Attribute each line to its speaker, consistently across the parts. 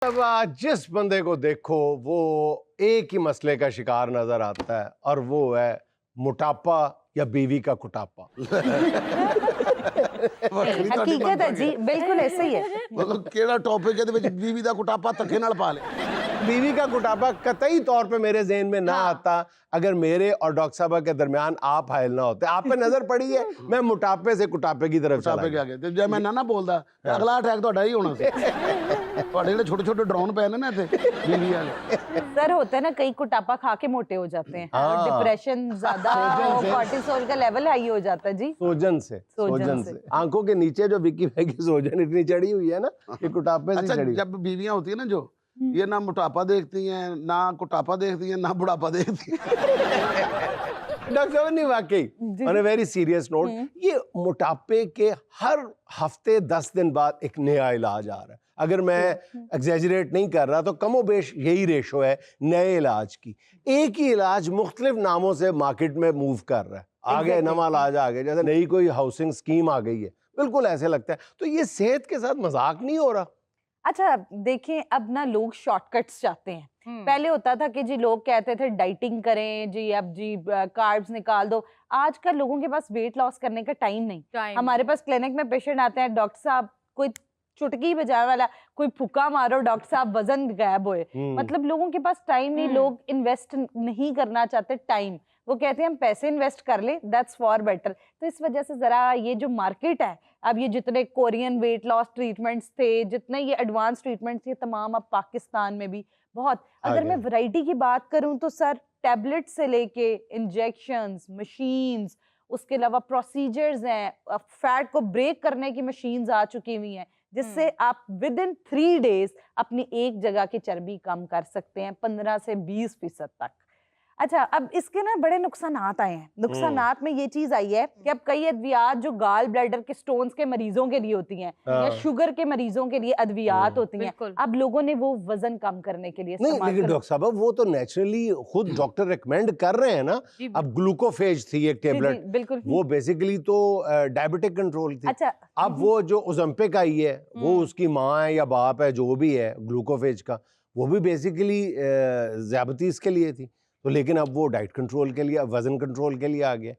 Speaker 1: अब आज जिस बंदे को देखो वो एक ही मसले का शिकार नजर आता है और वो है मोटापा या बीवी का कुटापा।
Speaker 2: हकीकत है जी, बिल्कुल ऐसे ही है।
Speaker 3: मतलब केड़ा टॉपिक है विच बीवी दा कुटापा धक्के नाल पा ले।
Speaker 1: बीवी का कुटापा कतई तौर पे मेरे ज़हन में ना आता अगर मेरे और डॉक्टर साहब के दरमियान आप हायल ना होते। आप पे नजर पड़ी है मैं मोटापे से कुटापे की तरफ चला
Speaker 3: कुटापे के आगे ते जे मैं ना बोलदा ते अगला अटैक ਤੁਹਾਡਾ ही होना सी। ਤੁਹਾਡੇ ਜਿਹੜੇ छोटे छोटे ड्रोन पै ने ना इत्थे बीवी वाले
Speaker 2: सर होता है ना, कई कुटापा खा के मोटे हो जाते हैं और डिप्रेशन ज्यादा, कॉर्टिसोल का लेवल हाई हो जाता है जी।
Speaker 1: सोजन से आंखों के नीचे जो विकी की सोजन इतनी चढ़ी हुई है ना कि कुटापे से
Speaker 3: अच्छा
Speaker 1: चढ़ी।
Speaker 3: जब बीवियां होती है ना जो ये ना मोटापा देखती हैं ना कुटापा देखती हैं ना बुढ़ापा देखती हैं।
Speaker 1: डॉक्टर साहब नहीं, वाकई on a very serious note ये मोटापे के हर हफ्ते 10 दिन बाद एक नया इलाज आ रहा है। अगर मैं एग्जैजरेट नहीं कर रहा तो कमोबेश यही रेशो है नए इलाज की। एक ही इलाज मुख्तलिफ नामों से मार्केट में मूव कर रहा है। आगे नवा इलाज आ गया, जैसे नई कोई हाउसिंग स्कीम आ गई है, बिल्कुल ऐसे लगता है। तो ये सेहत के साथ मजाक नहीं हो रहा।
Speaker 2: अच्छा देखें, अब ना लोग शॉर्टकट्स चाहते हैं। पहले होता था कि जी लोग कहते थे डाइटिंग करें जी, अब जी कार्ब्स निकाल दो। आजकल लोगों के पास वेट लॉस करने का टाइम नहीं। हमारे पास क्लिनिक में पेशेंट आते हैं, डॉक्टर साहब कोई चुटकी बजाने वाला, कोई फुक्का मारो डॉक्टर साहब वजन गायब होए। मतलब लोगों के पास टाइम नहीं, लोग इन्वेस्ट नहीं करना चाहते टाइम। वो कहते हैं हम पैसे इन्वेस्ट कर ले, दैट्स फॉर बेटर। तो इस वजह से जरा ये जो मार्केट है, अब ये जितने कोरियन वेट लॉस ट्रीटमेंट्स थे, जितने ये एडवांस ट्रीटमेंट्स थे, तमाम अब पाकिस्तान में भी बहुत। अगर मैं वैरायटी की बात करूं तो सर टैबलेट से लेके इंजेक्शंस, मशीन्स, उसके अलावा प्रोसीजर्स हैं, फैट को ब्रेक करने की मशीन्स आ चुकी हुई हैं जिससे आप विद इन 3 डेज अपनी एक जगह की चर्बी कम कर सकते हैं 15 से 20% तक। अच्छा, अब इसके ना बड़े नुकसानात आए हैं। नुकसानात में ये चीज आई है कि अब कई अद्वियात जो गाल ब्लैडर के स्टोन्स के मरीजों के लिए होती हैं या शुगर के मरीजों के लिए अद्वियात होती हैं, अब लोगों ने वो वजन कम करने के लिए
Speaker 1: नहीं, लेकिन डॉक्टर साहब वो तो नेचुरली खुद डॉक्टर रिकमेंड कर रहे हैं ना। अब ग्लूकोफेज थी एक टेबलेट,
Speaker 2: बिल्कुल
Speaker 1: वो बेसिकली तो डायबिटिक कंट्रोल थी।
Speaker 2: अच्छा,
Speaker 1: अब वो जो ओज़ेम्पिक आई है वो उसकी माँ है या बाप है जो भी है ग्लूकोफेज का, वो भी बेसिकली ज़ियाबतीस के लिए थी। तो लेकिन अब वो डाइट कंट्रोल के लिए, वजन कंट्रोल के लिए आ गया।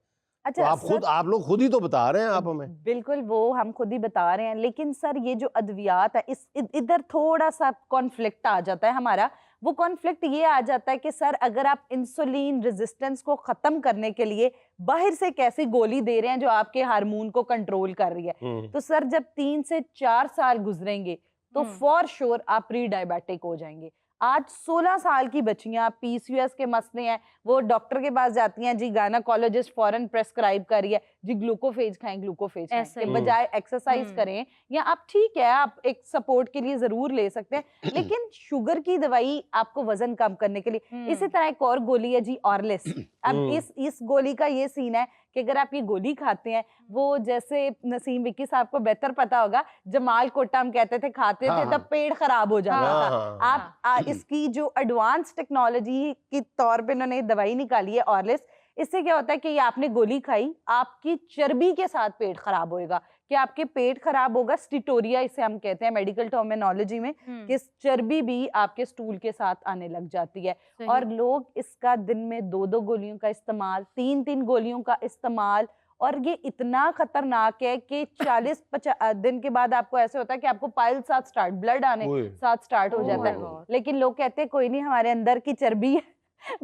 Speaker 2: अच्छा,
Speaker 1: तो आप लोग खुद ही तो बता रहे हैं आप हमें।
Speaker 2: बिल्कुल वो हम खुद ही बता रहे हैं, लेकिन सर ये जो अद्वियात है इस इधर थोड़ा सा कॉन्फ्लिक्ट आ जाता है हमारा। वो कॉन्फ्लिक्ट ये आ जाता है कि सर अगर आप इंसुलिन रेजिस्टेंस को खत्म करने के लिए बाहर से कैसी गोली दे रहे हैं जो आपके हार्मोन को कंट्रोल कर रही है, तो सर जब 3 से 4 साल गुजरेंगे तो फॉर श्योर आप प्री डायबिटिक हो जाएंगे। आज 16 साल की बच्चियां पीसीओएस के मसले हैं, वो डॉक्टर के पास जाती हैं जी, गायनेकोलॉजिस्ट फौरन प्रेस्क्राइब कर रही है जी ग्लूकोफेज खाएं, ग्लूकोफेज खाएं, के बजाय एक्सरसाइज करें। या आप ठीक है आप एक सपोर्ट के लिए जरूर ले सकते हैं, लेकिन शुगर की दवाई आपको वजन कम करने के लिए। इसी तरह एक और गोली है जी ऑरलिस। अब इस गोली का ये सीन है कि अगर आप ये गोली खाते हैं, वो जैसे नसीम विक्की साहब को बेहतर पता होगा, जमाल कोटा हम कहते थे खाते थे तब पेट खराब हो जाता था। आप इसकी जो एडवांस टेक्नोलॉजी के तौर पे इन्होंने दवाई निकाली है ऑरलिस। इससे क्या होता है कि ये आपने गोली खाई, आपकी चर्बी के साथ पेट खराब होएगा। कि आपके पेट खराब होगा, स्टिटोरिया इसे हम कहते हैं मेडिकल टर्मिनोलॉजी में, कि चर्बी भी आपके स्टूल के साथ आने लग जाती है। और लोग इसका दिन में 2-2 गोलियों का इस्तेमाल, 3-3 गोलियों का इस्तेमाल, और ये इतना खतरनाक है कि 40-50 दिन के बाद आपको ऐसे होता है कि आपको पाइल साथ स्टार्ट, ब्लड आने साथ स्टार्ट हो जाता है। लेकिन लोग कहते हैं कोई नहीं, हमारे अंदर की चर्बी है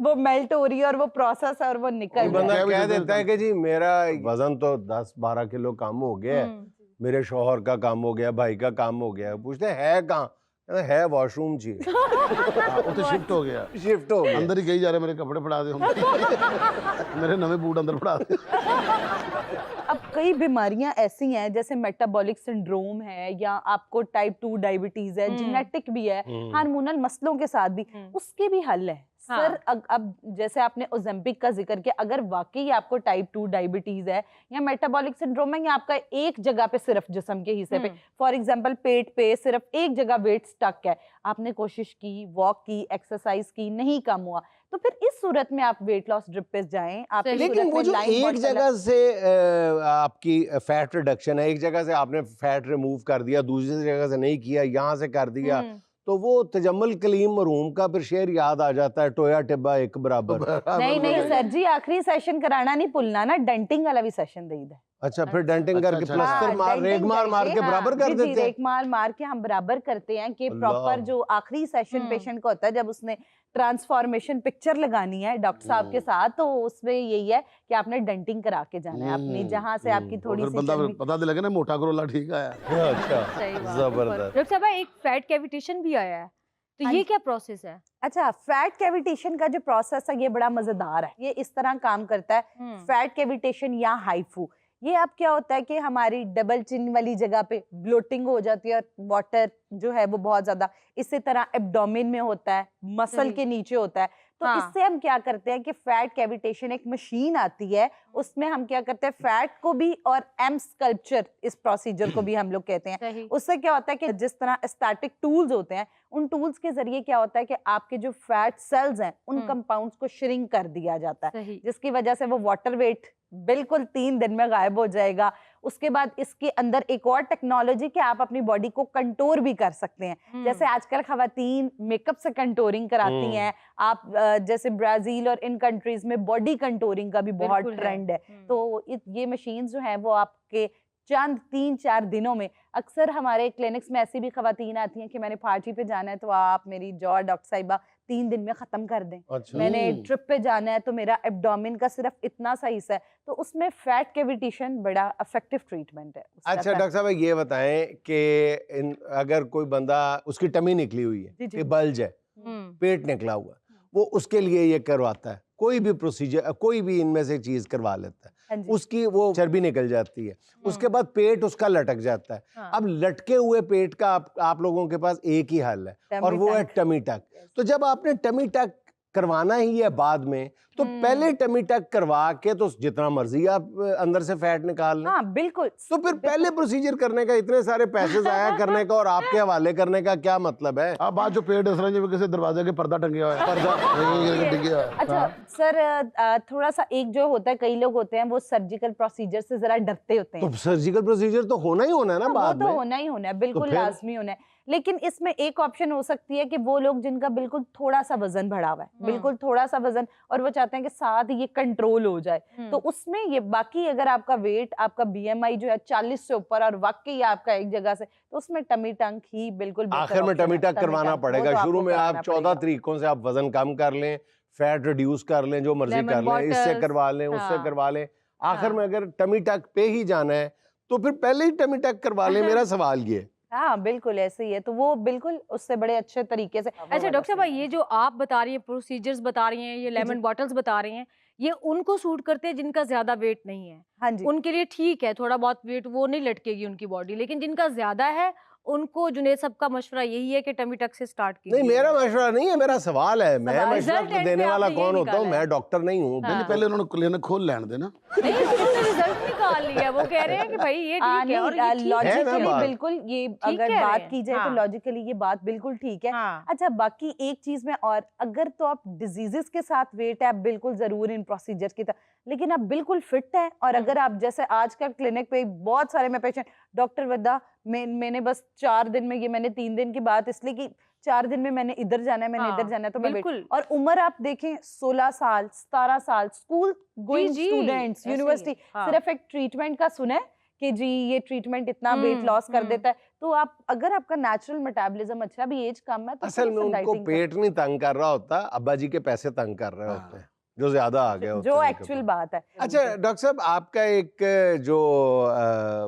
Speaker 2: वो मेल्ट हो रही है और वो प्रोसेस है और वो निकल
Speaker 1: बंदा कह देता है कि जी मेरा वजन तो 10-12 किलो कम हो गया है, मेरे शौहर का काम हो गया, भाई का काम हो गया। पूछते है कहाँ, है वॉशरूम जी।
Speaker 3: वो तो शिफ्ट हो गया अंदर ही कही जा रहे मेरे कपड़े फड़ा दे मेरे नवे बूट अंदर फड़ा दे।
Speaker 2: अब कई बीमारियां ऐसी हैं जैसे मेटाबॉलिक सिंड्रोम है, या आपको टाइप 2 डायबिटीज है, जेनेटिक भी है, हार्मोनल मसलों के साथ भी, उसके भी हल है। सर अब जैसे आपने ओज़ेम्पिक का जिक्र किया, अगर वाकई आपको टाइप 2 डायबिटीज है या मेटाबॉलिक सिंड्रोम है, या आपका एक जगह पे सिर्फ जिस्म के हिस्से पे, फॉर एग्जांपल पेट पे सिर्फ एक जगह वेट स्टक है, आपने कोशिश की, वॉक की, एक्सरसाइज की, नहीं कम हुआ, तो फिर इस सूरत में आप वेट लॉस ड्रिप पे जाएं। आप
Speaker 1: लेकिन वो जो एक जगह से आपकी फैट रिडक्शन है, एक जगह से आपने फैट रिमूव कर दिया, दूसरी जगह से नहीं किया, यहाँ से कर दिया, तो वो तजम्मुल कलीम मरहूम का फिर शेर याद आ जाता है, टोया टिब्बा एक बराबर।
Speaker 2: नहीं नहीं सर जी, आखिरी सेशन कराना नहीं भूलना ना, डेंटिंग वाला भी सेशन दे दे।
Speaker 1: अच्छा, फिर डेंटिंग करके
Speaker 3: अच्छा,
Speaker 1: प्लास्टर मार, रेग मार के बराबर कर देते हैं।
Speaker 2: रेग मार के हम बराबर करते हैं कि
Speaker 1: अल्लाह।
Speaker 2: प्रॉपर जो आखिरी सेशन पेशेंट का होता है, जब उसने ट्रांसफॉर्मेशन पिक्चर लगानी है डॉक्टर साहब के साथ, तो उसमें यही है कि आपने डेंटिंग करा के जाना है अपनी, जहाँ से आपकी थोड़ी सी
Speaker 3: बंदा
Speaker 2: चर्बी।
Speaker 3: पता लगे ना मोटा करोला ठीक आया।
Speaker 1: अच्छा,
Speaker 4: सही बात।
Speaker 1: जबरदस्त।
Speaker 4: डॉक्टर साहब एक फैट कैविटेशन भी आया है, तो
Speaker 2: हाँ
Speaker 4: ये
Speaker 2: जी।
Speaker 4: क्या प्रोसेस है?
Speaker 2: अच्छा, फैट कैविटेशन का जो प्रोसेस है ये बड़ा मजेदार है। ये इस तरह काम करता है, फैट कैविटेशन या हाइफू। ये अब क्या होता है कि हमारी डबल चिन वाली जगह पे ब्लोटिंग हो जाती है और वाटर जो है वो बहुत ज्यादा, इसी तरह एब्डोमेन में होता है, मसल
Speaker 4: सही।
Speaker 2: के नीचे होता है। तो
Speaker 4: हाँ।
Speaker 2: इससे हम क्या करते हैं कि फैट कैविटेशन, एक मशीन आती है, उसमें हम क्या करते हैं फैट को भी, और एम स्कल्पचर इस प्रोसीजर को भी हम लोग कहते हैं।
Speaker 4: सही।
Speaker 2: उससे क्या होता है कि जिस तरह स्टैटिक टूल्स होते हैं, उन टूल्स के जरिए क्या होता है कि आपके जो फैट सेल्स हैं उन कंपाउंड्स को श्रिंक कर दिया जाता है,
Speaker 4: सही।
Speaker 2: जिसकी वजह से वो वाटर वेट बिल्कुल 3 दिन में गायब हो जाएगा। उसके बाद इसके अंदर एक और टेक्नोलॉजी कि आप अपनी बॉडी को कंटोर भी कर सकते हैं। जैसे आजकल खवातीन मेकअप से कंटोरिंग कराती हैं, आप जैसे ब्राजील और इन कंट्रीज में बॉडी कंटोरिंग का भी बहुत
Speaker 4: बिल्कुल है।
Speaker 2: ट्रेंड है। तो ये मशीन जो है वो आपके चंद 3-4 दिनों में, अक्सर हमारे क्लिनिक्स में ऐसी भी खवातीन आती हैं कि मैंने पार्टी पे जाना है तो आप मेरी जॉ डॉक्टर साहिबा 3 दिन में खत्म कर दें।
Speaker 1: अच्छा।
Speaker 2: मैंने ट्रिप पे जाना है तो मेरा एब्डोमेन का सिर्फ इतना सा हिस्सा है, तो उसमें फैट कैविटेशन बड़ा इफेक्टिव ट्रीटमेंट है उसका।
Speaker 1: अच्छा डॉक्टर साहब ये बताएं कि अगर कोई बंदा, उसकी टमी निकली हुई है,
Speaker 2: जी, जी।
Speaker 1: कि बल्ज है, पेट निकला हुआ है, वो उसके लिए ये करवाता है, कोई भी प्रोसीजर, कोई भी इनमें से चीज करवा लेता है,
Speaker 2: हाँ जी।
Speaker 1: उसकी वो चर्बी निकल जाती है, उसके बाद पेट उसका लटक जाता है।
Speaker 4: हाँ।
Speaker 1: अब लटके हुए पेट का आप लोगों के पास एक ही हल है, और वो है टमी टक। तो जब आपने टमी टक करवाना ही है बाद में, तो पहले टमी टक करवा के तो जितना मर्जी आप अंदर से फैट निकाल लें।
Speaker 2: हाँ बिल्कुल।
Speaker 1: तो फिर पहले प्रोसीजर करने का, इतने सारे पैसे जाया करने का और आपके हवाले करने का क्या मतलब है?
Speaker 3: अब बात जो पेट असर में किसी दरवाजे के पर्दा टंगे हुआ है, पर्दा टंगे हुआ है।
Speaker 2: अच्छा सर, थोड़ा सा एक जो होता है, कई लोग होते हैं वो सर्जिकल प्रोसीजर से जरा डरते होते हैं।
Speaker 1: तो सर्जिकल प्रोसीजर तो होना ही होना है ना
Speaker 2: हाँ,
Speaker 1: बाद
Speaker 2: वो तो
Speaker 1: में।
Speaker 2: होना ही होना है, बिल्कुल
Speaker 1: फिर?
Speaker 2: लाजमी होना है। लेकिन इसमें एक ऑप्शन हो सकती है कि वो लोग जिनका बिल्कुल थोड़ा सा वजन बढ़ा हुआ है, बिल्कुल थोड़ा सा वजन, और वो चाहते हैं कि साथ ये कंट्रोल हो जाए, तो उसमें ये बाकी अगर आपका वेट, आपका बीएमआई जो है 40 से ऊपर और वाकई आपका एक जगह से, तो उसमें टमी टंक ही बिल्कुल बेहतर
Speaker 1: आखिर में
Speaker 2: option
Speaker 1: टमी
Speaker 2: है।
Speaker 1: टक करवाना
Speaker 2: टक, वो
Speaker 1: पड़ेगा।
Speaker 2: तो
Speaker 1: शुरू
Speaker 2: आपको
Speaker 1: में आप
Speaker 2: कराना
Speaker 1: 14
Speaker 2: पड़ेगा।
Speaker 1: तरीकों से आप वजन कम कर लें, फैट रिड्यूस कर लें, जो मर्जी
Speaker 4: Lemon
Speaker 1: कर लें, इससे
Speaker 4: bottles,
Speaker 1: करवा लें, उससे
Speaker 4: हाँ।
Speaker 1: करवा लें, आखिर
Speaker 4: हाँ।
Speaker 1: में अगर टमी टक पे ही जाना है तो फिर पहले ही टमी टक करवा लें। मेरा सवाल ये है।
Speaker 2: हाँ बिल्कुल ऐसे ही है, तो वो बिल्कुल उससे बड़े अच्छे तरीके से।
Speaker 4: अच्छा डॉक्टर साहब, ये जो आप बता रही हैं प्रोसीजर्स बता रही हैं, ये लेमन बॉटल्स बता रही हैं, ये उनको सूट करते हैं जिनका ज्यादा वेट नहीं है?
Speaker 2: हाँ जी।
Speaker 4: उनके लिए ठीक है, थोड़ा बहुत वेट वो नहीं लटकेगी उनकी बॉडी, लेकिन जिनका ज्यादा है उनको जुनेद साहब का मशवरा यही है कि टमी टक से स्टार्ट कीजिए।
Speaker 1: नहीं, मेरा मशवरा नहीं है, मेरा सवाल है। मैं
Speaker 2: सवाल।
Speaker 1: मशवरा
Speaker 4: Result end
Speaker 1: देने
Speaker 4: में
Speaker 1: वाला
Speaker 4: आपने
Speaker 1: कौन
Speaker 4: ये
Speaker 1: होता हूँ?
Speaker 4: निकाला है।
Speaker 1: मैं डॉक्टर नहीं हूँ।
Speaker 3: नहीं, पहले उन्होंने क्लिनिक खोल लेने देना।
Speaker 4: नहीं, उन्होंने रिजल्ट निकाल लिया, वो कह रहे हैं कि भाई ये ठीक है और ये ठीक है।
Speaker 2: लॉजिकली
Speaker 1: बात।
Speaker 2: बिल्कुल ये
Speaker 4: ठीक
Speaker 2: अगर
Speaker 4: कह रहे
Speaker 2: बात
Speaker 4: हैं,
Speaker 2: की जाए तो
Speaker 4: हाँ।
Speaker 2: लॉजिकली ये बात बिल्कुल ठीक है।
Speaker 4: हाँ।
Speaker 2: अच्छा, बाकी एक चीज में, और अगर तो आप डिजीजेस के साथ वेट है, आप बिल्कुल जरूर इन प्रोसीजर की तरह, लेकिन आप बिल्कुल फिट है, और अगर आप जैसे आजकल क्लिनिक पे बहुत सारे मैं पेशेंट, डॉक्टर वद्दा मैंने बस 4 दिन में, ये मैंने 3 दिन की बात इसलिए कि 4 दिन में मैंने इधर जाना है, मैंने
Speaker 4: हाँ,
Speaker 2: इधर जाना है, तो मैं
Speaker 4: बिल्कुल।
Speaker 2: और उम्र आप देखें 16 साल 17 साल, स्कूल गोइंग
Speaker 4: जी,
Speaker 2: स्टूडेंट्स,
Speaker 4: ऐसे ही है,
Speaker 2: यूनिवर्सिटी,
Speaker 4: हाँ।
Speaker 2: सिर्फ एक ट्रीटमेंट का सुना है कि जी ये ट्रीटमेंट इतना वेट लॉस कर देता है, तो आप अगर आपका नेचुरल मेटाबॉलिज्म अच्छा, भी एज कम है, तो
Speaker 1: असल में
Speaker 2: थोड़ा सा
Speaker 1: उनको
Speaker 2: dieting कर-
Speaker 1: पेट नहीं तंग कर रहा होता, अब्बा जी के पैसे तंग कर रहे होते हैं, जो ज्यादा आ गए होते
Speaker 2: जो
Speaker 1: हैं
Speaker 2: एक्चुअल
Speaker 1: उनके
Speaker 2: बात है।
Speaker 1: पास। अच्छा डॉक्टर साहब, आपका एक जो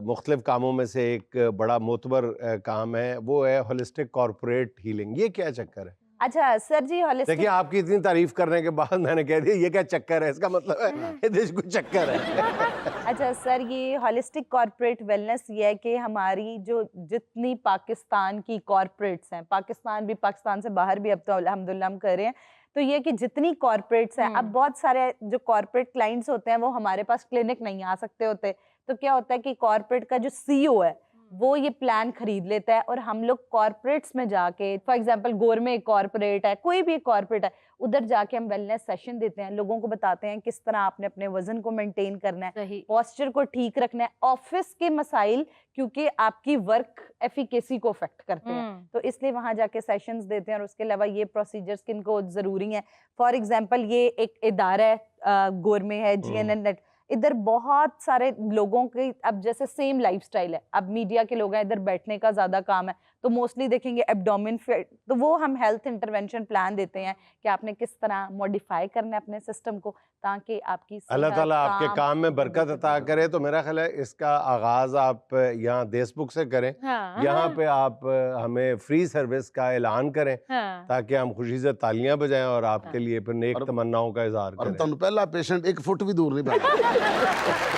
Speaker 1: मुख्तलिफ कामों में से एक बड़ा मोतबर काम है, वो है होलिस्टिक कॉर्पोरेट हीलिंग। ये क्या चक्कर है?
Speaker 2: अच्छा सर जी, होलिस्टिक,
Speaker 1: देखिए, आपकी इतनी तारीफ करने के बाद मैंने कह दिया ये क्या चक्कर है, इसका मतलब है ये देश को चक्कर है।
Speaker 2: अच्छा सर, ये होलिस्टिक कॉर्पोरेट वेलनेस ये है कि हमारी जो जितनी पाकिस्तान की कॉर्पोरेट्स हैं, पाकिस्तान भी, पाकिस्तान से बाहर भी अब तो अल्हम्दुलिल्लाह हम कर रहे हैं, तो ये कि जितनी कॉर्पोरेट्स हैं, अब बहुत सारे जो कॉर्पोरेट क्लाइंट्स होते हैं वो हमारे पास क्लिनिक नहीं आ सकते होते, तो क्या होता है कि कॉर्पोरेट का जो सीईओ है वो ये प्लान खरीद लेता है और हम लोग कॉर्पोरेट्स में जाके, फॉर एग्जांपल गोरमे कॉर्पोरेट है, कोई भी कॉर्पोरेट है, उधर जाके हम वेलनेस सेशन देते हैं, लोगों को बताते हैं किस तरह आपने अपने वजन को मेंटेन करना है,
Speaker 4: सही।
Speaker 2: पोस्चर को ठीक रखना है, ऑफिस के मसाइल क्योंकि आपकी वर्क एफिकेसी को अफेक्ट करते हैं, तो इसलिए वहां जाके सेशंस देते हैं। और उसके अलावा ये प्रोसीजर्स किनको जरूरी है, फॉर एग्जांपल ये एक इदारा है गोरमे है, GNN नेट, इधर बहुत सारे लोगों की अब जैसे सेम लाइफस्टाइल है, अब मीडिया के लोग हैं, इधर बैठने का ज्यादा काम है, तो मोस्टली देखेंगे एब्डोमेन फैट, तो वो हम हेल्थ इंटरवेंशन प्लान देते हैं कि आपने किस तरह मॉडिफाई करना है अपने सिस्टम को ताकि आपकी
Speaker 1: अल्लाह
Speaker 2: सेहत,
Speaker 1: ताला आपके काम में बरकत
Speaker 2: तंदुरुस्ती
Speaker 1: अता करे। तो मेरा ख्याल है इसका आगाज आप यहाँ देशमुख से करें,
Speaker 4: हाँ,
Speaker 1: यहाँ पे आप हमें फ्री सर्विस का ऐलान करें
Speaker 4: हाँ,
Speaker 1: ताकि हम खुशी से तालियां बजाएं और आपके लिए फिर नेक
Speaker 3: और-
Speaker 1: तमन्नाओं का इजहार
Speaker 3: और
Speaker 1: करें।
Speaker 3: तुम पहला पेशेंट 1 फुट भी दूर नहीं बैठा